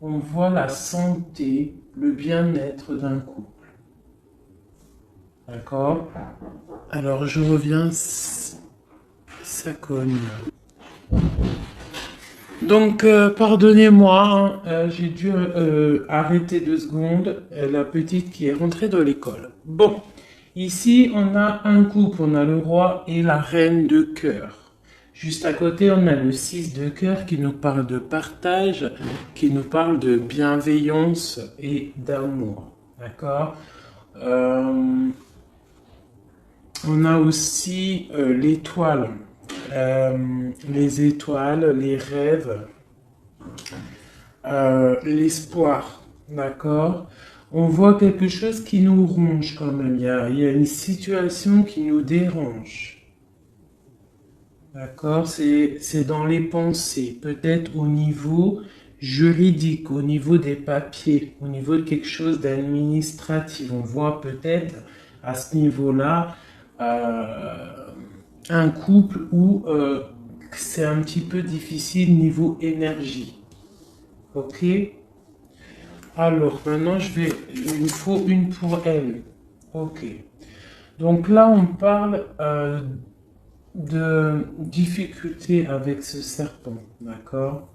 on voit la santé, le bien-être d'un couple. D'accord? Alors je reviens, ça cogne. Donc pardonnez-moi, hein, j'ai dû arrêter 2 secondes, la petite qui est rentrée de l'école. Bon, ici on a un couple, on a le roi et la reine de cœur. Juste à côté, on a le 6 de cœur qui nous parle de partage, qui nous parle de bienveillance et d'amour. D'accord? Euh, on a aussi l'étoile, les étoiles, les rêves, l'espoir. D'accord? On voit quelque chose qui nous ronge quand même. Il y a une situation qui nous dérange. D'accord? C'est dans les pensées, peut-être au niveau juridique, au niveau des papiers, au niveau de quelque chose d'administratif. On voit peut-être à ce niveau-là un couple où c'est un petit peu difficile niveau énergie. Ok? Alors maintenant, il me faut une pour elle. Ok. Donc là, on parle de difficultés avec ce serpent, d'accord?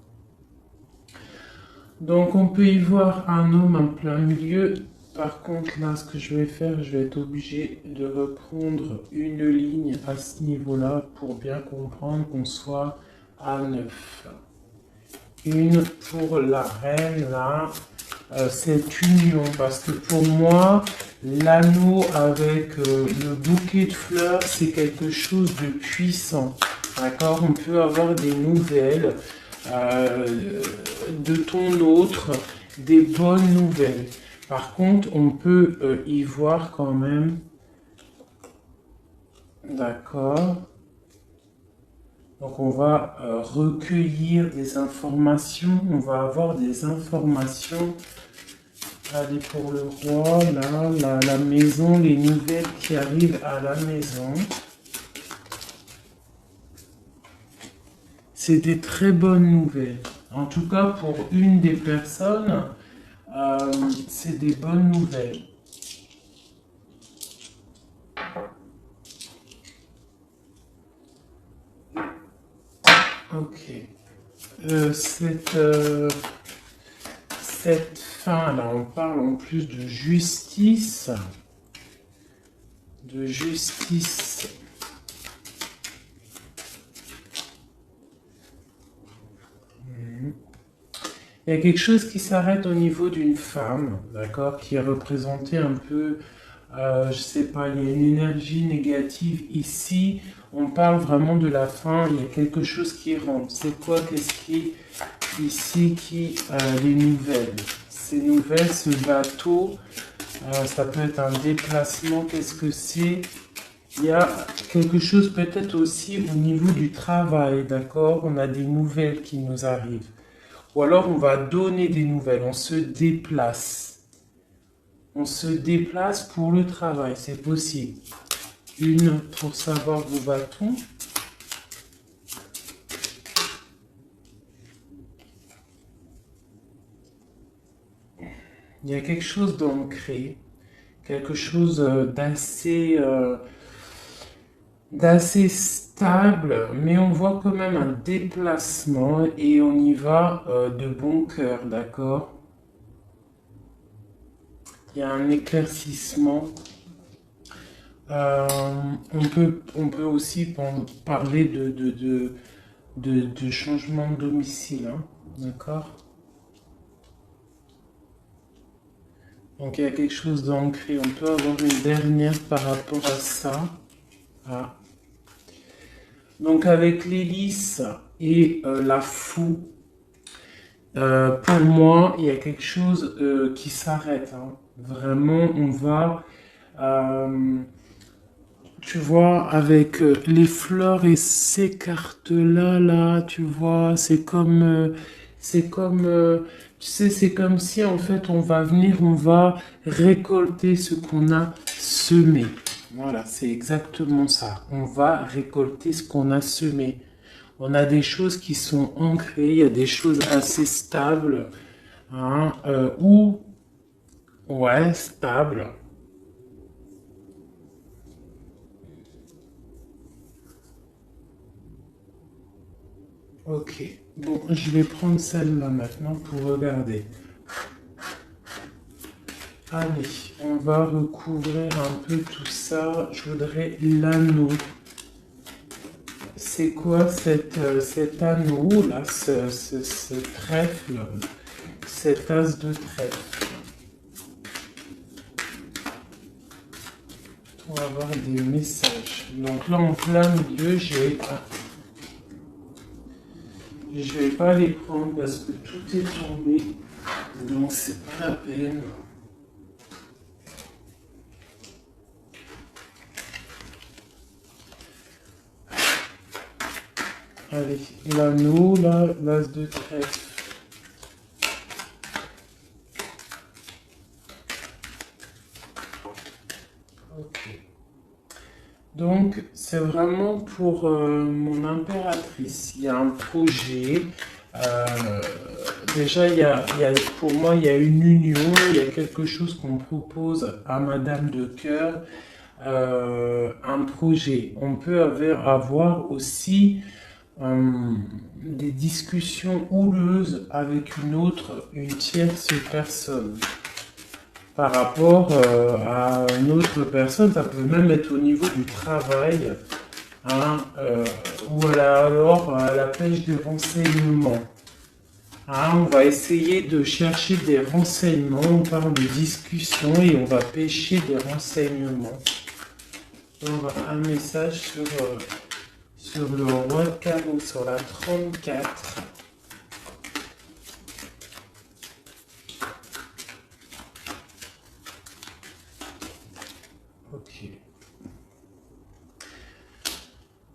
Donc on peut y voir un homme en plein milieu. Par contre, là, ce que je vais faire, je vais être obligé de reprendre une ligne à ce niveau-là pour bien comprendre qu'on soit à 9. Une pour la reine, là, cette union, parce que pour moi, l'anneau avec le bouquet de fleurs, c'est quelque chose de puissant. D'accord? On peut avoir des nouvelles de ton autre, des bonnes nouvelles. Par contre, on peut y voir quand même. D'accord? Donc on va recueillir des informations, on va avoir des informations. Allez, pour le roi, là, la maison, les nouvelles qui arrivent à la maison. C'est des très bonnes nouvelles. En tout cas, pour une des personnes, c'est des bonnes nouvelles. Ok. Cette fin, là, on parle en plus de justice. De justice. Il y a quelque chose qui s'arrête au niveau d'une femme, d'accord, qui est représentée un peu, je sais pas, il y a une énergie négative ici. On parle vraiment de la fin, il y a quelque chose qui rentre. C'est quoi, qu'est-ce qui, ici, les nouvelles? Ces nouvelles, ce bateau, ça peut être un déplacement, qu'est-ce que c'est? Il y a quelque chose peut-être aussi au niveau du travail, d'accord? On a des nouvelles qui nous arrivent. Ou alors on va donner des nouvelles, on se déplace. On se déplace pour le travail, c'est possible. Une pour savoir où va-t-on. Il y a quelque chose d'ancré, quelque chose d'assez stable, mais on voit quand même un déplacement et on y va de bon cœur, d'accord? Il y a un éclaircissement. On peut aussi parler de changement de domicile, hein, d'accord? Donc il y a quelque chose d'ancré. On peut avoir une dernière par rapport à ça. Ah. Donc avec l'hélice et la foue, pour moi, il y a quelque chose qui s'arrête, hein. Vraiment, on va, tu vois, avec les fleurs et ces cartes-là, là, tu vois, tu sais, c'est comme si en fait on va venir, on va récolter ce qu'on a semé. Voilà, c'est exactement ça. On va récolter ce qu'on a semé. On a des choses qui sont ancrées, il y a des choses assez stables. hein, ou ouais, stable. Ok, bon, je vais prendre celle-là maintenant pour regarder. Allez, on va recouvrir un peu tout ça. Je voudrais l'anneau. C'est quoi cet anneau là, ce trèfle, cet as de trèfle? On va avoir des messages. Donc là en plein milieu, je vais pas les prendre parce que tout est tombé. Donc c'est pas la peine. Allez, l'anneau, là, l'as de trèfle. Ok. Donc, c'est vraiment pour mon impératrice. Il y a un projet. Déjà, pour moi, il y a une union. Il y a quelque chose qu'on propose à Madame de Cœur. Un projet. On peut avoir aussi des discussions houleuses avec une tierce personne par rapport à une autre personne. Ça peut même être au niveau du travail, hein, ou alors à la pêche des renseignements. Hein, on va essayer de chercher des renseignements, on parle de discussion et on va pêcher des renseignements. Donc un message sur le roi de carreau, sur la 34. Ok.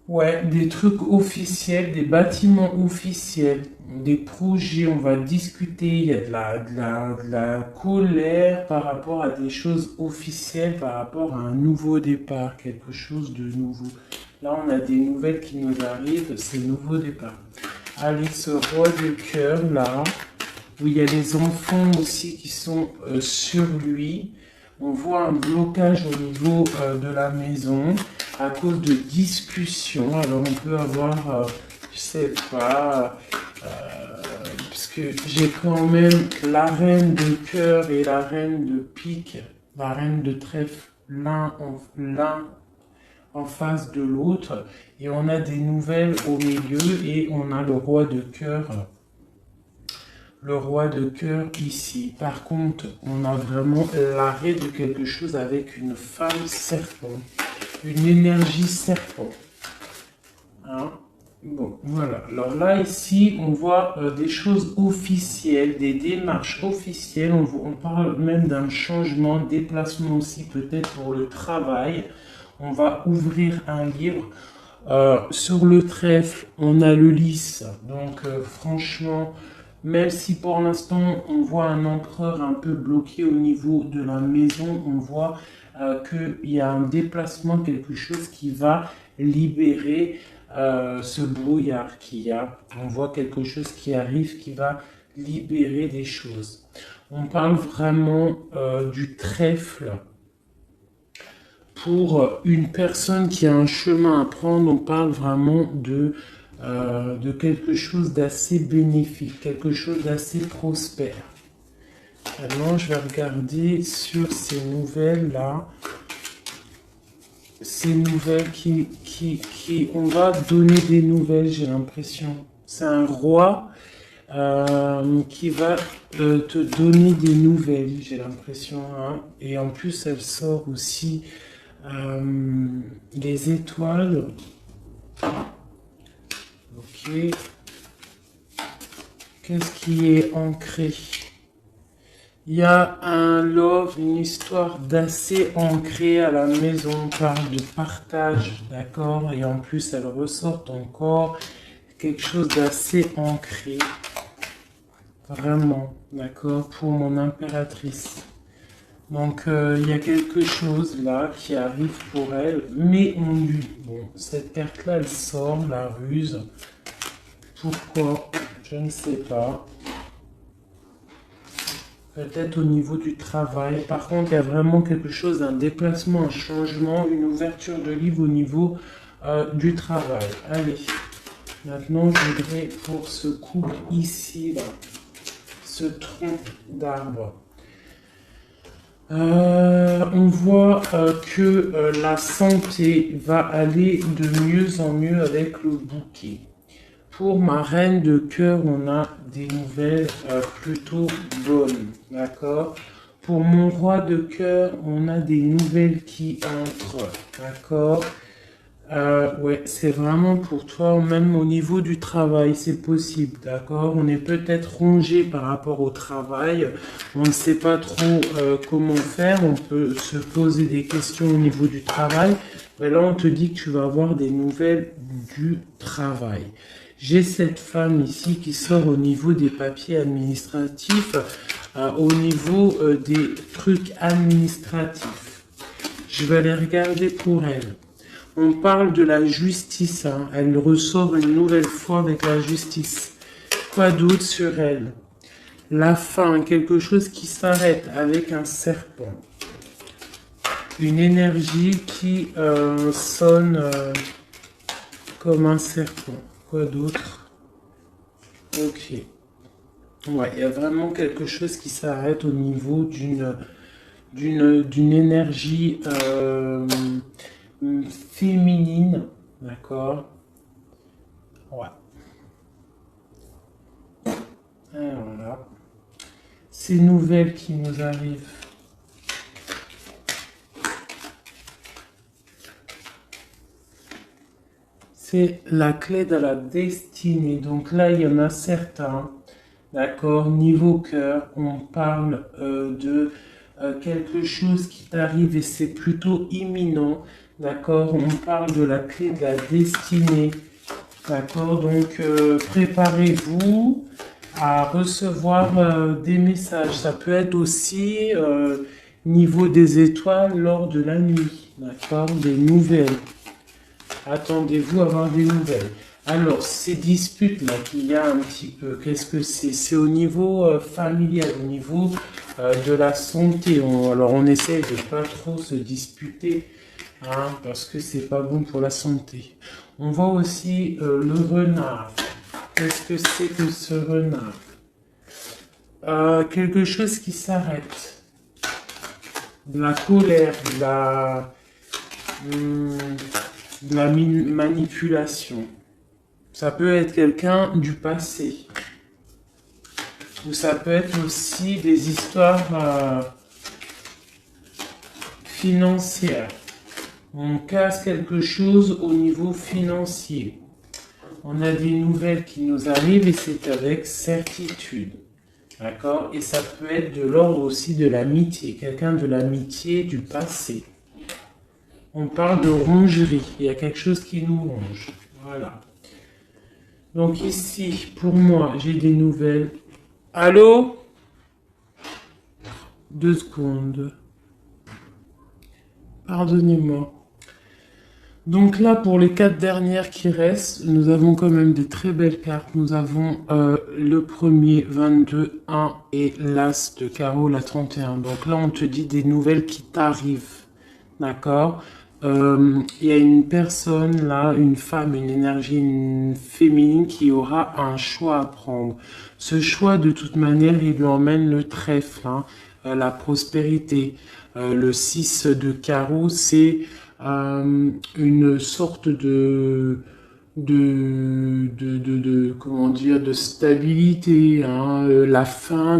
Ouais, des trucs officiels, des bâtiments officiels, des projets, on va discuter, il y a de la colère par rapport à des choses officielles, par rapport à un nouveau départ, quelque chose de nouveau. Là, on a des nouvelles qui nous arrivent, c'est le nouveau départ. Allez, ce roi de cœur, là, où il y a les enfants aussi qui sont sur lui. On voit un blocage au niveau de la maison à cause de discussions. Alors on peut avoir, je sais pas, puisque j'ai quand même la reine de cœur et la reine de pique, la reine de trèfle, l'un en face de l'autre. Et on a des nouvelles au milieu et on a le roi de cœur. Le roi de cœur ici. Par contre, on a vraiment l'arrêt de quelque chose avec une femme serpent. Une énergie serpent. Hein? Bon, voilà. Alors là, ici, on voit des choses officielles, des démarches officielles. On parle même d'un changement, déplacement aussi peut-être pour le travail. On va ouvrir un livre. Sur le trèfle, on a le lys. Donc, franchement, même si pour l'instant, on voit un empereur un peu bloqué au niveau de la maison, on voit qu'il y a un déplacement, quelque chose qui va libérer ce brouillard qu'il y a. On voit quelque chose qui arrive, qui va libérer des choses. On parle vraiment du trèfle. Pour une personne qui a un chemin à prendre, on parle vraiment de quelque chose d'assez bénéfique, quelque chose d'assez prospère. Maintenant, je vais regarder sur ces nouvelles-là. Ces nouvelles on va donner des nouvelles, j'ai l'impression. C'est un roi qui va te donner des nouvelles, j'ai l'impression. Hein. Et en plus, elle sort aussi les étoiles. Ok. Qu'est-ce qui est ancré? Il y a un love, une histoire d'assez ancrée à la maison. On parle de partage, d'accord? Et en plus, elle ressort encore quelque chose d'assez ancré. Vraiment, d'accord? Pour mon impératrice. Donc, il y a quelque chose là qui arrive pour elle, mais on lui... Bon, cette carte-là, elle sort, la ruse. Pourquoi? Je ne sais pas. peut-être au niveau du travail. Par contre, il y a vraiment quelque chose, un déplacement, un changement, une ouverture de livre au niveau du travail. Allez, maintenant, je voudrais pour ce couple ici, là, ce tronc d'arbre. On voit que la santé va aller de mieux en mieux avec le bouquet. Pour ma reine de cœur, on a des nouvelles plutôt bonnes, d'accord? Pour mon roi de cœur, on a des nouvelles qui entrent, d'accord? Ouais, c'est vraiment pour toi, même au niveau du travail, c'est possible, d'accord? On est peut-être rongé par rapport au travail, on ne sait pas trop comment faire, on peut se poser des questions au niveau du travail, mais là on te dit que tu vas avoir des nouvelles du travail. J'ai cette femme ici qui sort au niveau des papiers administratifs, au niveau des trucs administratifs. Je vais aller regarder pour elle. On parle de la justice, hein. Elle ressort une nouvelle fois avec la justice. Quoi d'autre sur elle? La fin, quelque chose qui s'arrête avec un serpent. Une énergie qui sonne comme un serpent. Quoi d'autre? Ok. Ouais, il y a vraiment quelque chose qui s'arrête au niveau d'une énergie féminine, d'accord? Ouais. Alors là, ces nouvelles qui nous arrivent. C'est la clé de la destinée. Donc là, il y en a certains, d'accord? Niveau cœur, on parle de quelque chose qui t'arrive et c'est plutôt imminent, d'accord? On parle de la clé de la destinée, d'accord? Donc préparez-vous à recevoir des messages. Ça peut être aussi niveau des étoiles lors de la nuit, d'accord? Des nouvelles. Attendez-vous à avoir des nouvelles. Alors, ces disputes-là qu'il y a un petit peu, qu'est-ce que c'est? C'est au niveau familial, au niveau de la santé. Alors, on essaie de pas trop se disputer, hein, parce que c'est pas bon pour la santé. On voit aussi le renard. Qu'est-ce que c'est que ce renard? Quelque chose qui s'arrête. De la colère, de la manipulation. Ça peut être quelqu'un du passé. Ou ça peut être aussi des histoires financières. On casse quelque chose au niveau financier. On a des nouvelles qui nous arrivent et c'est avec certitude. D'accord? Et ça peut être de l'ordre aussi de l'amitié. Quelqu'un de l'amitié du passé. On parle de rongerie. Il y a quelque chose qui nous ronge. Voilà. Donc ici, pour moi, j'ai des nouvelles. Allô? 2 secondes. Pardonnez-moi. Donc là, pour les 4 dernières qui restent, nous avons quand même des très belles cartes. Nous avons le premier, 22, 1 et l'As de carreau, la 31. Donc là, on te dit des nouvelles qui t'arrivent. D'accord? Il y a une personne là, une femme, une énergie féminine qui aura un choix à prendre. Ce choix, de toute manière, il lui emmène le trèfle, hein, la prospérité. Le 6 de carreau, c'est une sorte comment dire, de stabilité, hein, la fin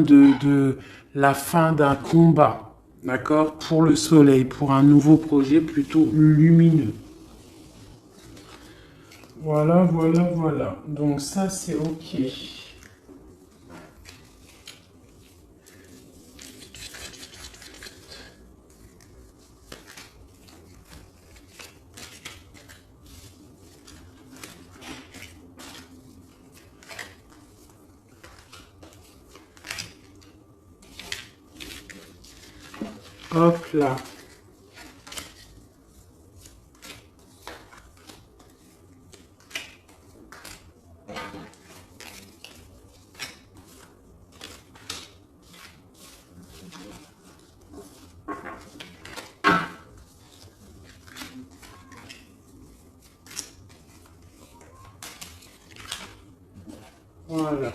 d'un combat. D'accord? Pour le soleil, pour un nouveau projet plutôt lumineux. Voilà, voilà, voilà. Donc ça, c'est OK. Hop là. Voilà.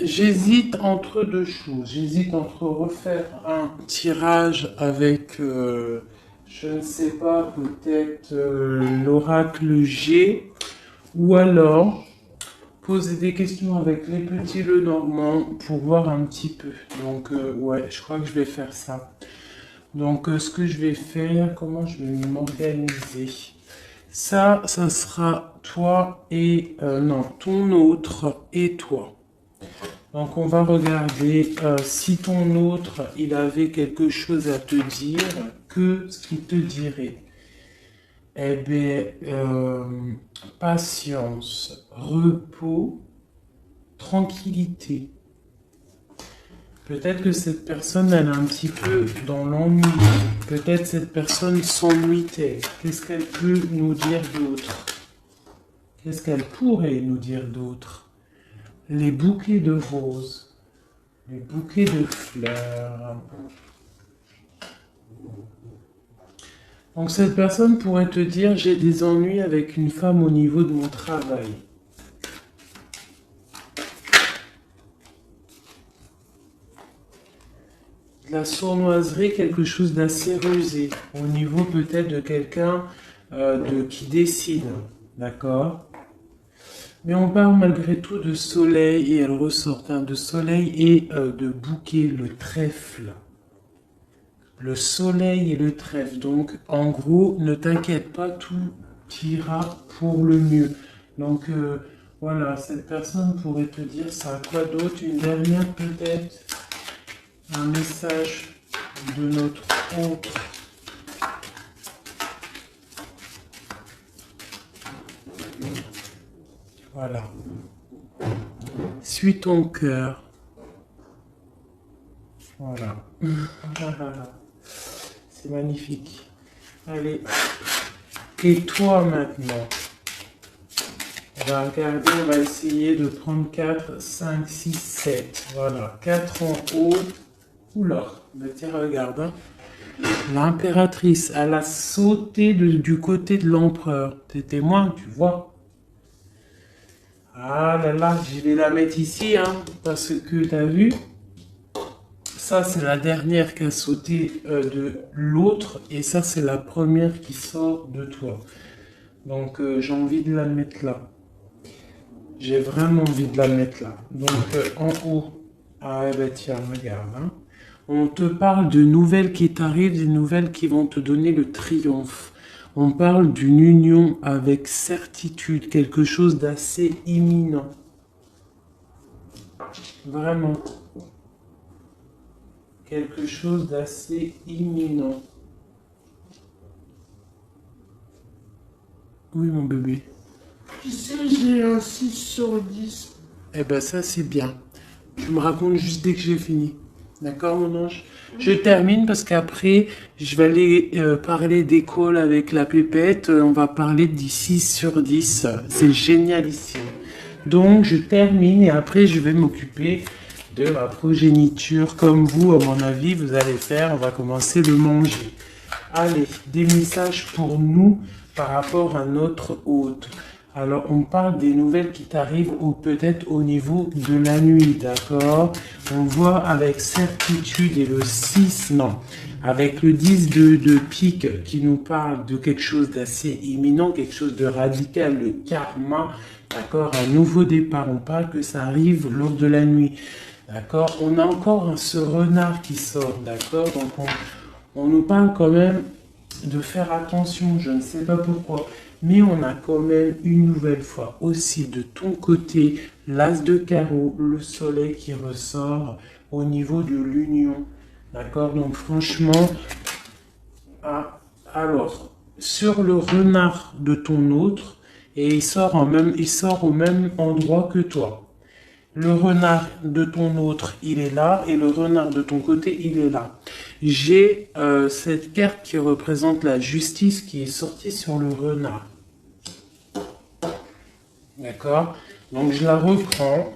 J'hésite entre deux choses. J'hésite entre refaire un tirage avec, je ne sais pas, peut-être l'oracle G, ou alors poser des questions avec les petits Lenormand pour voir un petit peu. Donc, ouais, je crois que je vais faire ça. Donc, ce que je vais faire, comment je vais m'organiser? Ça sera toi et, non, ton autre et toi. Donc on va regarder si ton autre, il avait quelque chose à te dire, que ce qu'il te dirait. Eh bien, patience, repos, tranquillité. Peut-être que cette personne, elle est un petit peu dans l'ennui. Peut-être cette personne s'ennuie-t-elle. Qu'est-ce qu'elle peut nous dire d'autre? Qu'est-ce qu'elle pourrait nous dire d'autre? Les bouquets de roses, les bouquets de fleurs. Donc cette personne pourrait te dire, j'ai des ennuis avec une femme au niveau de mon travail. La sournoiserie, quelque chose d'assez rusé, au niveau peut-être de quelqu'un qui décide, d'accord? Mais on parle malgré tout de soleil, et elle ressort de soleil et de bouquet, le trèfle. Le soleil et le trèfle. Donc, en gros, ne t'inquiète pas, tout ira pour le mieux. Donc, voilà, cette personne pourrait te dire ça. Quoi d'autre? Une dernière peut-être? Un message de notre autre. Voilà. Suis ton cœur. Voilà. C'est magnifique. Allez. Et toi maintenant? On va regarder, on va essayer de prendre 4, 5, 6, 7. Voilà. 4 en haut. Oula. Tiens, regarde. Hein. L'impératrice, elle a sauté du côté de l'empereur. T'es témoin, tu vois? Ah là là, je vais la mettre ici, hein, parce que t'as vu, ça c'est la dernière qui a sauté de l'autre, et ça c'est la première qui sort de toi. Donc j'ai envie de la mettre là. J'ai vraiment envie de la mettre là. Donc en haut, ah ben tiens, regarde, hein. On te parle de nouvelles qui t'arrivent, des nouvelles qui vont te donner le triomphe. On parle d'une union avec certitude, quelque chose d'assez imminent. Vraiment. Quelque chose d'assez imminent. Oui, mon bébé. Tu sais, j'ai un 6 sur 10. Eh ben ça, c'est bien. Tu me racontes juste dès que j'ai fini. D'accord, mon ange? Je termine parce qu'après, je vais aller parler d'école avec la pépette. On va parler du 6 sur 10. C'est génialissime. Donc, je termine et après, je vais m'occuper de ma progéniture. Comme vous, à mon avis, vous allez faire. On va commencer le manger. Allez, des messages pour nous par rapport à notre hôte. Alors, on parle des nouvelles qui t'arrivent ou peut-être au niveau de la nuit, d'accord? On voit avec certitude et le 6, non. Avec le 10 de pique qui nous parle de quelque chose d'assez imminent, quelque chose de radical, le karma, d'accord? Un nouveau départ. On parle que ça arrive lors de la nuit, d'accord? On a encore ce renard qui sort, d'accord? Donc, on nous parle quand même de faire attention, je ne sais pas pourquoi. Mais on a quand même une nouvelle fois aussi de ton côté l'as de carreau, le soleil qui ressort au niveau de l'union. D'accord? Donc franchement, alors, sur le renard de ton autre, et il sort au même endroit que toi. Le renard de ton autre, il est là, et le renard de ton côté, il est là. J'ai cette carte qui représente la justice qui est sortie sur le renard. D'accord? Donc je la reprends,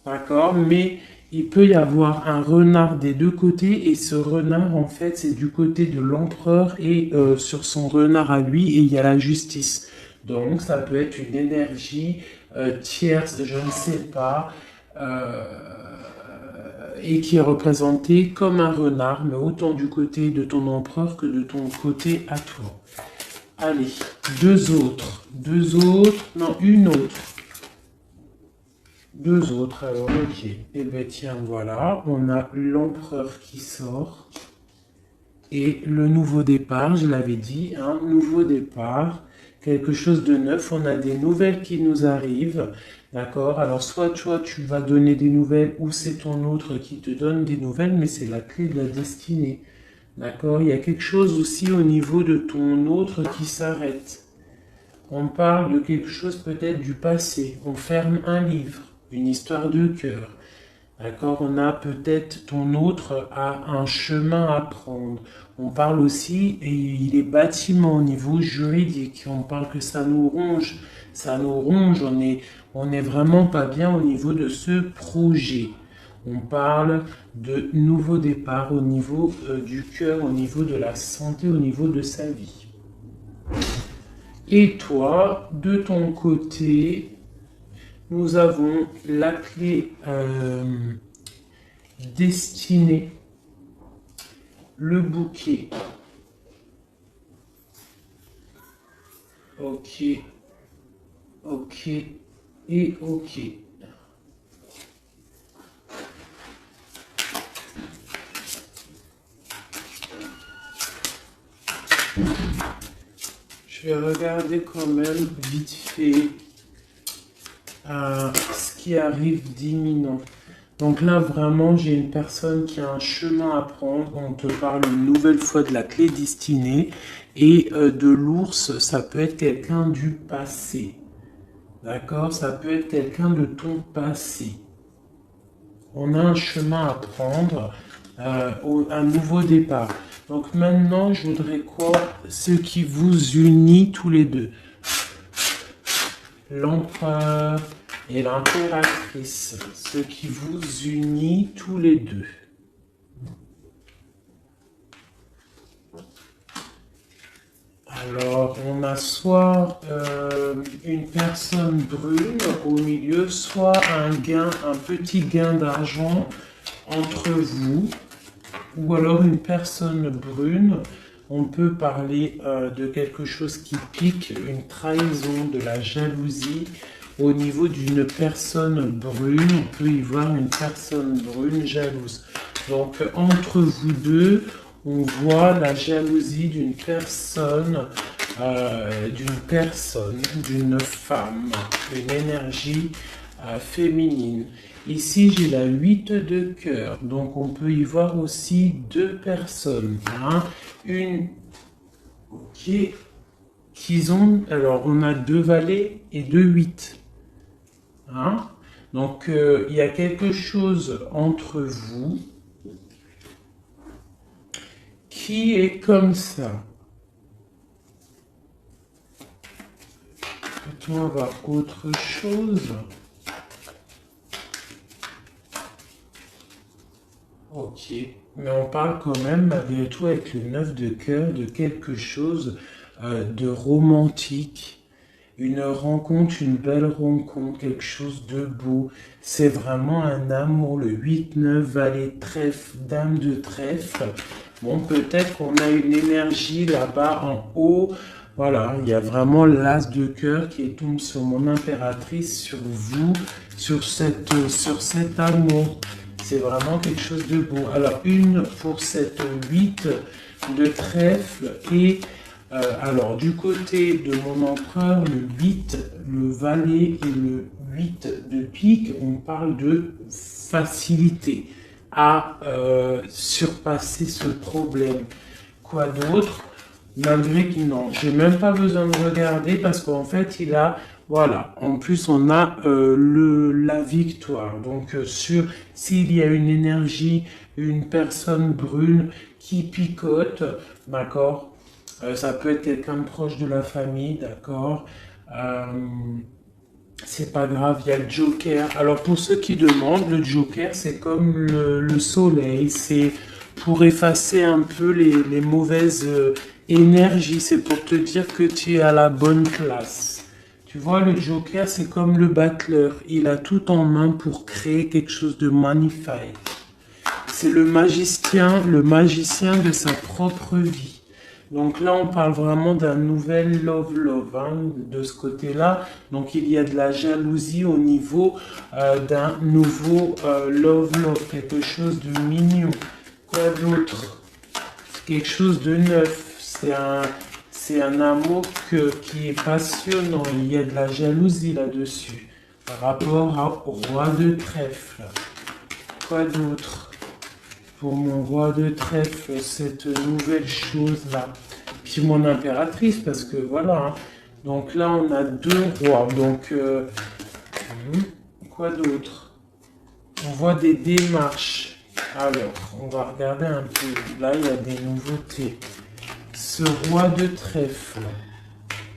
d'accord? Mais il peut y avoir un renard des deux côtés, et ce renard, en fait, c'est du côté de l'empereur, et sur son renard à lui, et il y a la justice. Donc ça peut être une énergie tierce, je ne sais pas, et qui est représentée comme un renard, mais autant du côté de ton empereur que de ton côté à toi. Allez, deux autres, non, une autre. Deux autres, alors ok. Eh bien tiens, voilà, on a l'empereur qui sort. Et le nouveau départ, je l'avais dit, un nouveau départ, quelque chose de neuf, on a des nouvelles qui nous arrivent, d'accord? Alors soit toi tu vas donner des nouvelles ou c'est ton autre qui te donne des nouvelles, mais c'est la clé de la destinée, d'accord? Il y a quelque chose aussi au niveau de ton autre qui s'arrête. On parle de quelque chose peut-être du passé, on ferme un livre, une histoire de cœur. D'accord, on a peut-être ton autre a un chemin à prendre. On parle aussi, et il est bâtiment au niveau juridique. On parle que ça nous ronge, on est vraiment pas bien au niveau de ce projet. On parle de nouveau départ au niveau du cœur, au niveau de la santé, au niveau de sa vie. Et toi, de ton côté, nous avons la clé destinée, le bouquet. Ok, ok et ok. Je vais regarder quand même vite fait ce qui arrive d'imminent. Donc là, vraiment, j'ai une personne qui a un chemin à prendre. On te parle une nouvelle fois de la clé destinée. Et de l'ours, ça peut être quelqu'un du passé. D'accord? Ça peut être quelqu'un de ton passé. On a un chemin à prendre, un nouveau départ. Donc maintenant, je voudrais quoi? Ce qui vous unit tous les deux. L'empereur et l'impératrice, ce qui vous unit tous les deux. Alors, on a soit une personne brune au milieu, soit un petit gain d'argent entre vous, ou alors une personne brune. On peut parler de quelque chose qui pique, une trahison, de la jalousie. Au niveau d'une personne brune, on peut y voir une personne brune jalouse. Donc, entre vous deux, on voit la jalousie d'une personne, d'une femme, une énergie féminine. Ici, j'ai la 8 de cœur, donc on peut y voir aussi deux personnes. Hein. Une qui ont, alors on a deux valets et deux 8. Hein. Donc il y a quelque chose entre vous qui est comme ça. Peut-on avoir autre chose? Ok, mais on parle quand même malgré tout avec le 9 de cœur de quelque chose de romantique. Une rencontre, une belle rencontre, quelque chose de beau. C'est vraiment un amour, le 8-9, valet trèfle, dame de trèfle. Bon, peut-être qu'on a une énergie là-bas en haut. Voilà, il y a vraiment l'as de cœur qui tombe sur mon impératrice, sur vous, sur cet amour. C'est vraiment quelque chose de beau. Alors, une pour cette 8 de trèfle et... alors, du côté de mon empereur, le 8, le valet et le 8 de pique, on parle de facilité à surpasser ce problème. Quoi d'autre? Malgré qu'il n'en, j'ai même pas besoin de regarder parce qu'en fait, il a Voilà, en plus on a la victoire. Donc s'il y a une énergie, une personne brune qui picote, d'accord, ça peut être quelqu'un de proche de la famille, d'accord. Euh, c'est pas grave, il y a le Joker. Alors pour ceux qui demandent, le Joker c'est comme le soleil, c'est pour effacer un peu les mauvaises énergies, c'est pour te dire que tu es à la bonne place. Tu vois, le Joker c'est comme le battleur, il a tout en main pour créer quelque chose de magnifique. C'est le magicien de sa propre vie. Donc là, on parle vraiment d'un nouvel love hein, de ce côté-là. Donc il y a de la jalousie au niveau d'un nouveau love, quelque chose de mignon. Quoi d'autre? Quelque chose de neuf. C'est un amour qui est passionnant. Il y a de la jalousie là-dessus. Par rapport au roi de trèfle. Quoi d'autre? Pour mon roi de trèfle, cette nouvelle chose-là. Puis mon impératrice, parce que voilà. Hein. Donc là, on a deux rois. Donc, quoi d'autre? On voit des démarches. Alors, on va regarder un peu. Là, il y a des nouveautés. Ce roi de trèfle.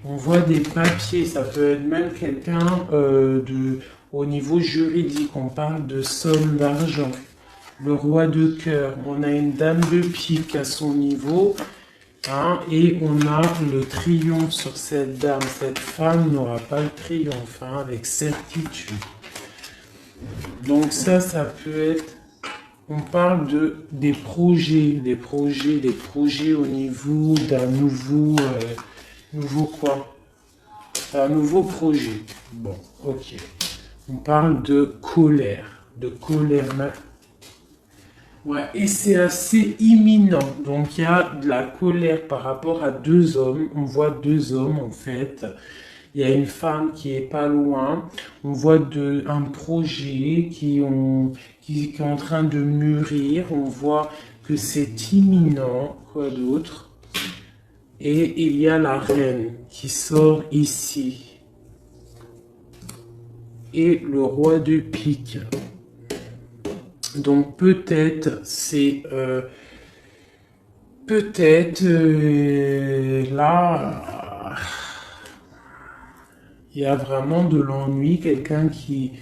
On voit des papiers. Ça peut être même quelqu'un au niveau juridique. On parle de somme d'argent. Le roi de cœur, on a une dame de pique à son niveau, hein, et on a le triomphe sur cette dame. Cette femme n'aura pas le triomphe, hein, avec certitude. Donc ça peut être, on parle des projets au niveau d'un nouveau quoi? Un nouveau projet. Bon, ok. On parle de colère. Ouais, et c'est assez imminent. Donc il y a de la colère par rapport à deux hommes. On voit deux hommes en fait. Il y a une femme qui est pas loin. On voit un projet qui est en train de mûrir. On voit que c'est imminent. Quoi d'autre? Et il y a la reine qui sort ici. Et le roi de pique. Donc peut-être là il y a vraiment de l'ennui, quelqu'un qui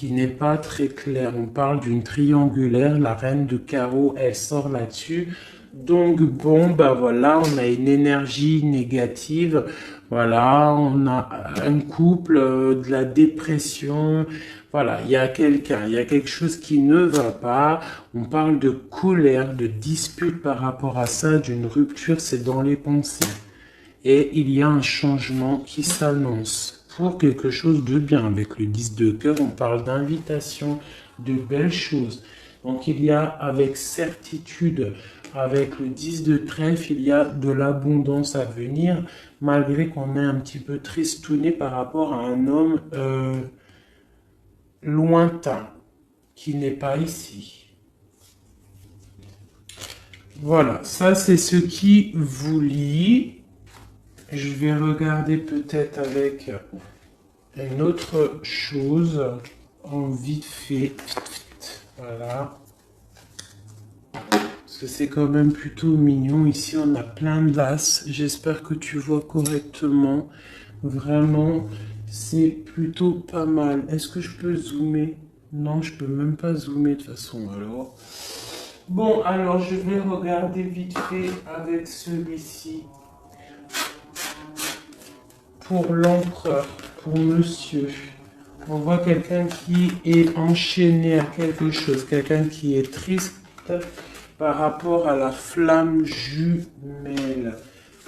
n'est pas très clair. On parle d'une triangulaire, la reine de carreau, elle sort là-dessus. Donc bon, bah voilà, on a une énergie négative. Voilà, on a un couple, de la dépression. Voilà, il y a quelque chose qui ne va pas. On parle de colère, de dispute par rapport à ça, d'une rupture, c'est dans les pensées. Et il y a un changement qui s'annonce pour quelque chose de bien. Avec le 10 de cœur, on parle d'invitation, de belles choses. Donc il y a avec certitude, avec le 10 de trèfle, il y a de l'abondance à venir, malgré qu'on est un petit peu tristouné par rapport à un homme lointain, qui n'est pas ici. Voilà, ça c'est ce qui vous lie. Je vais regarder peut-être avec une autre chose en vite fait. Voilà. Parce que c'est quand même plutôt mignon. Ici, on a plein d'as. J'espère que tu vois correctement. Vraiment, c'est plutôt pas mal. Est-ce que je peux zoomer? Non, je peux même pas zoomer de toute façon. Alors, bon, alors je vais regarder vite fait avec celui-ci. Pour l'empereur, pour monsieur. On voit quelqu'un qui est enchaîné à quelque chose, quelqu'un qui est triste par rapport à la flamme jumelle.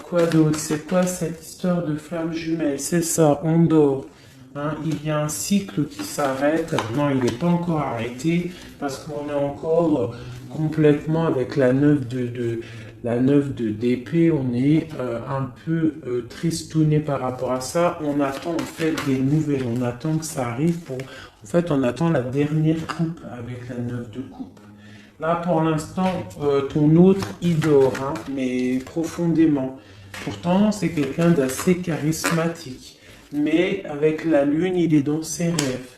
Quoi d'autre? C'est quoi cette histoire de flamme jumelle? C'est ça, on dort. Hein, il y a un cycle qui s'arrête. Non, il n'est pas encore arrêté parce qu'on est encore complètement avec la 9 d'épée. On est un peu tristouné par rapport à ça. On attend en fait des nouvelles. On attend que ça arrive en fait, on attend la dernière coupe avec la 9 de coupe. Là, pour l'instant, ton autre, il dort, hein, mais profondément. Pourtant, c'est quelqu'un d'assez charismatique. mais avec la lune, il est dans ses rêves.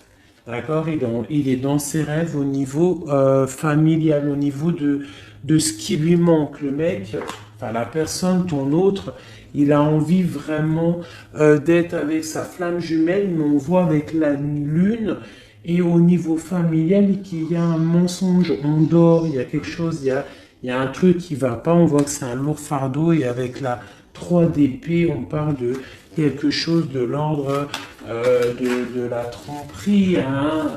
D'accord? Il est dans ses rêves au niveau familial, au niveau de ce qui lui manque. Le mec, enfin la personne, ton autre, il a envie vraiment d'être avec sa flamme jumelle, mais on voit avec la lune et au niveau familial qu'il y a un mensonge. On dort, il y a quelque chose, il y a un truc qui va pas. On voit que c'est un lourd fardeau et avec la 3 d'épée, on parle de quelque chose de l'ordre de la tromperie, hein,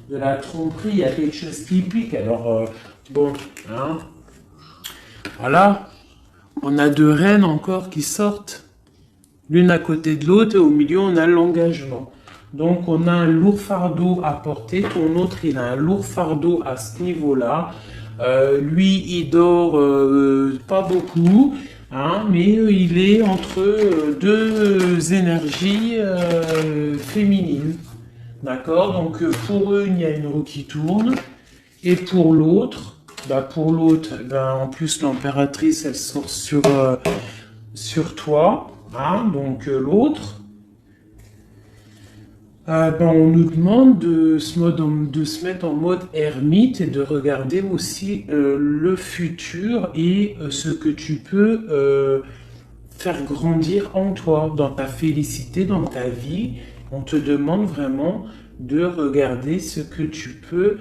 de la tromperie, il y a quelque chose qui pique. Alors, bon, hein, voilà, on a 2 reines encore qui sortent, l'une à côté de l'autre, et au milieu, on a l'engagement. Donc, on a un lourd fardeau à porter, ton autre, il a un lourd fardeau à ce niveau-là. Lui, il dort pas beaucoup. Hein, mais il est entre 2 énergies féminines. D'accord? Donc pour eux, il y a une roue qui tourne. Et pour l'autre, en plus l'impératrice, elle sort sur toi. Hein, donc l'autre. On nous demande de se mettre en mode ermite et de regarder aussi le futur et ce que tu peux faire grandir en toi, dans ta félicité, dans ta vie. On te demande vraiment de regarder ce que tu peux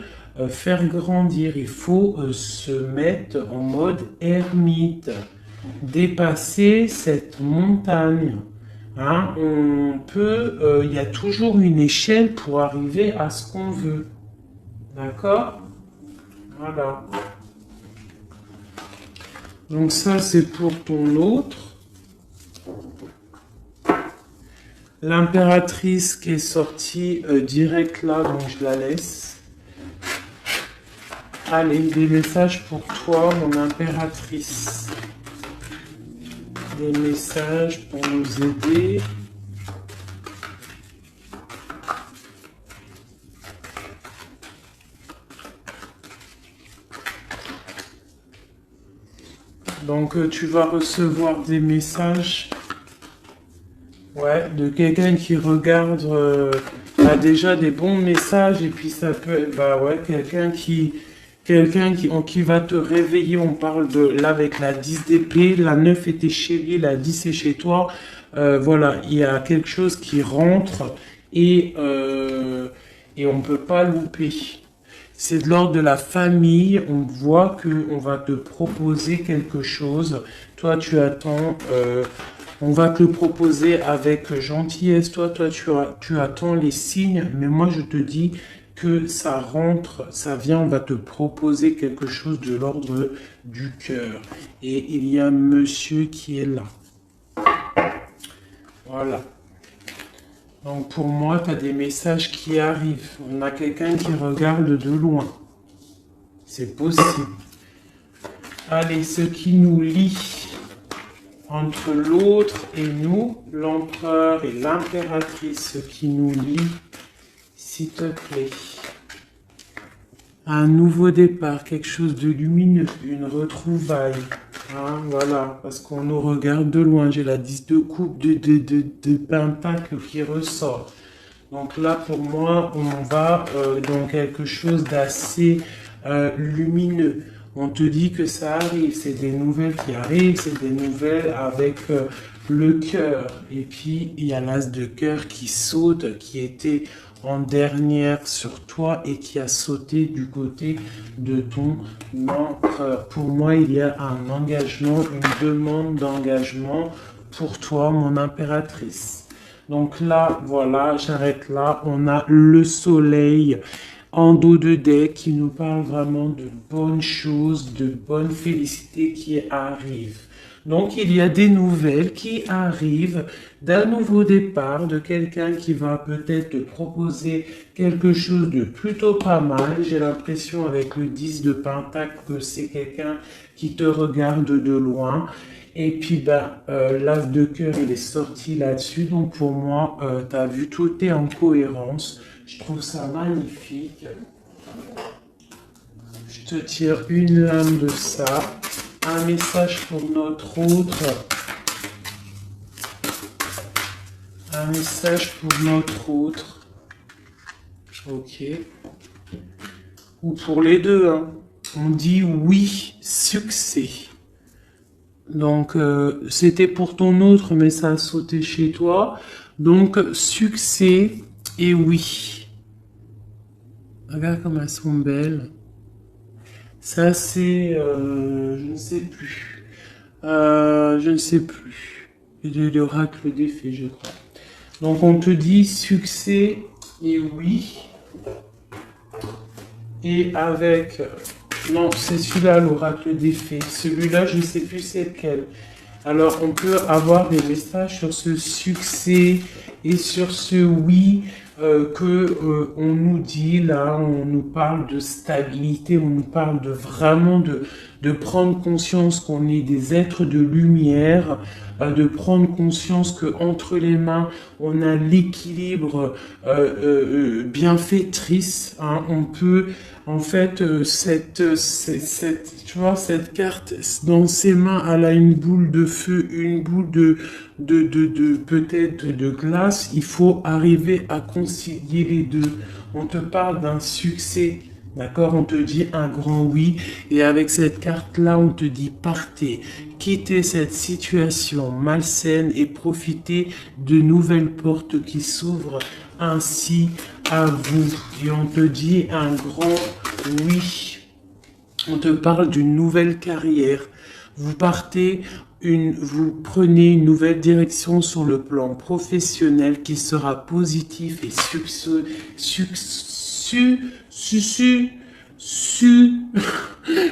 faire grandir. Il faut se mettre en mode ermite, dépasser cette montagne. Hein, il y a toujours une échelle pour arriver à ce qu'on veut. D'accord? Voilà. Donc ça, c'est pour ton autre. L'impératrice qui est sortie direct là, donc je la laisse. Allez, des messages pour toi, mon impératrice. Des messages pour nous aider. Donc tu vas recevoir des messages de quelqu'un qui regarde a déjà des bons messages et puis ça peut quelqu'un qui va te réveiller. On parle de là avec la 10 d'épée, la 9 était chez lui, la 10 est chez toi. Voilà, il y a quelque chose qui rentre et on peut pas louper. C'est de l'ordre de la famille. On voit qu'on va te proposer quelque chose. Toi, tu attends. On va te le proposer avec gentillesse. Toi, tu attends les signes. Mais moi, je te dis que ça rentre, ça vient. On va te proposer quelque chose de l'ordre du cœur. Et il y a un monsieur qui est là. Voilà. Donc pour moi, tu as des messages qui arrivent. On a quelqu'un qui regarde de loin. C'est possible. Allez, ce qui nous lie entre l'autre et nous, l'empereur et l'impératrice, ce qui nous lie, s'il te plaît. Un nouveau départ, quelque chose de lumineux, une retrouvaille. Hein, voilà, parce qu'on nous regarde de loin. J'ai la 10 de coupe, de pentacle qui ressort. Donc là, pour moi, on va dans quelque chose d'assez lumineux. On te dit que ça arrive, c'est des nouvelles qui arrivent, c'est des nouvelles avec le cœur. Et puis, il y a l'as de cœur qui saute, qui était en dernière sur toi et qui a sauté du côté de ton empereur. Pour moi, il y a un engagement, une demande d'engagement pour toi, mon impératrice. Donc là, voilà, j'arrête là. On a le soleil en dos de deck qui nous parle vraiment de bonnes choses, de bonnes félicités qui arrivent. Donc il y a des nouvelles qui arrivent d'un nouveau départ, de quelqu'un qui va peut-être te proposer quelque chose de plutôt pas mal. J'ai l'impression avec le 10 de pentacle que c'est quelqu'un qui te regarde de loin. Et puis l'as de cœur il est sorti là-dessus. Donc pour moi, tu as vu, tout est en cohérence. Je trouve ça magnifique. Je te tire une lame de ça. Un message pour notre autre. Un un message pour notre autre. Ok. Ou pour les deux, hein. On dit oui, succès. Donc, c'était pour ton autre, mais ça a sauté chez toi. Donc, succès et oui. Regarde comme elles sont belles. Ça, c'est... je ne sais plus. Je ne sais plus. L'oracle des fées, je crois. Donc, on te dit succès et oui. Et avec... Non, c'est celui-là, l'oracle des fées. Celui-là, je ne sais plus c'est lequel. Alors, on peut avoir des messages sur ce succès et sur ce oui on nous dit là, on nous parle de stabilité, on nous parle de vraiment de prendre conscience qu'on est des êtres de lumière, de prendre conscience que entre les mains, on a l'équilibre bienfaitrice. Hein, on peut, en fait, tu vois, cette carte, dans ses mains, elle a une boule de feu, une boule peut-être de glace. Il faut arriver à concilier les deux. On te parle d'un succès. D'accord, on te dit un grand oui, et avec cette carte-là, on te dit partez, quittez cette situation malsaine et profitez de nouvelles portes qui s'ouvrent ainsi à vous. Et on te dit un grand oui. On te parle d'une nouvelle carrière. Vous partez, vous prenez une nouvelle direction sur le plan professionnel qui sera positif et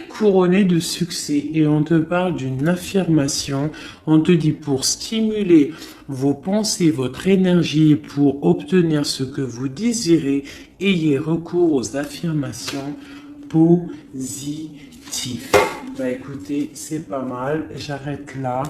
couronné de succès. Et on te parle d'une affirmation. On te dit pour stimuler vos pensées, votre énergie, pour obtenir ce que vous désirez, ayez recours aux affirmations positives. Bah écoutez, c'est pas mal, j'arrête là.